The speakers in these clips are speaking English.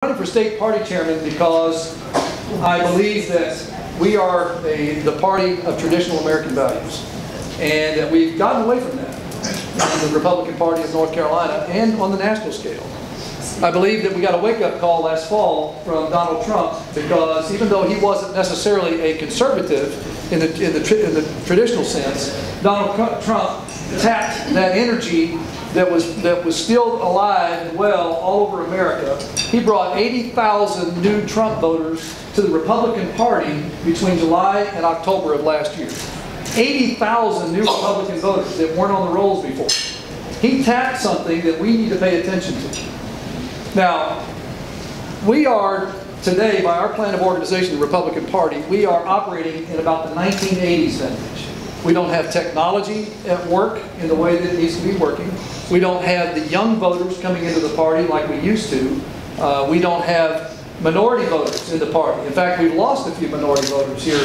Running for state party chairman because I believe that we are the party of traditional American values, and that we've gotten away from that in the Republican Party of North Carolina and on the national scale. I believe that we got a wake-up call last fall from Donald Trump, because even though he wasn't necessarily a conservative in the traditional sense, Donald Trump tapped that energy that was still alive and well all over America. He brought 80,000 new Trump voters to the Republican Party between July and October of last year. 80,000 new Republican voters that weren't on the rolls before. He tapped something that we need to pay attention to. Now, we are today, by our plan of organization, the Republican Party, we are operating in about the 1980s vintage. We don't have technology at work in the way that it needs to be working. We don't have the young voters coming into the party like we used to. We don't have minority voters in the party. In fact, we've lost a few minority voters here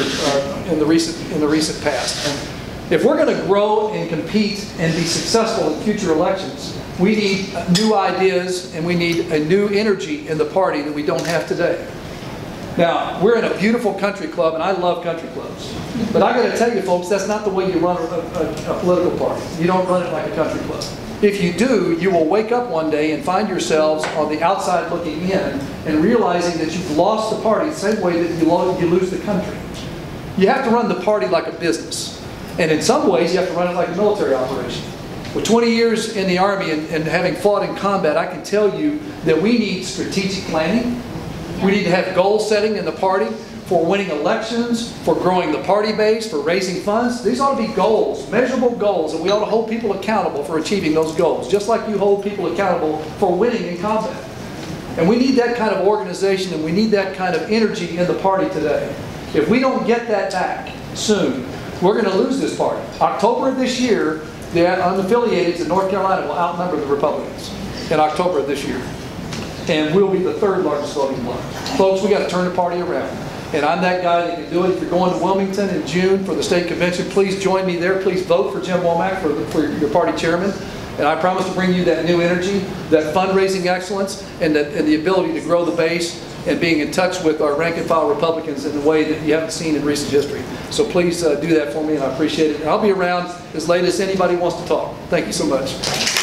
in the recent past. And if we're going to grow and compete and be successful in future elections, we need new ideas and we need a new energy in the party that we don't have today. Now, we're in a beautiful country club, and I love country clubs. But I got to tell you, folks, that's not the way you run a political party. You don't run it like a country club. If you do, you will wake up one day and find yourselves on the outside looking in and realizing that you've lost the party the same way that you lose the country. You have to run the party like a business. And in some ways, you have to run it like a military operation. With 20 years in the Army and having fought in combat, I can tell you that we need strategic planning. We need to have goal setting in the party for winning elections, for growing the party base, for raising funds. These ought to be goals, measurable goals, and we ought to hold people accountable for achieving those goals, just like you hold people accountable for winning in combat. And we need that kind of organization, and we need that kind of energy in the party today. If we don't get that back soon, we're going to lose this party. October of this year, the unaffiliated in North Carolina will outnumber the Republicans in October of this year. And we'll be the third largest voting bloc. Folks, we got to turn the party around. And I'm that guy that can do it. If you're going to Wilmington in June for the state convention, please join me there. Please vote for Jim Womack for your party chairman. And I promise to bring you that new energy, that fundraising excellence, and the ability to grow the base and being in touch with our rank and file Republicans in a way that you haven't seen in recent history. So please do that for me, and I appreciate it. And I'll be around as late as anybody wants to talk. Thank you so much.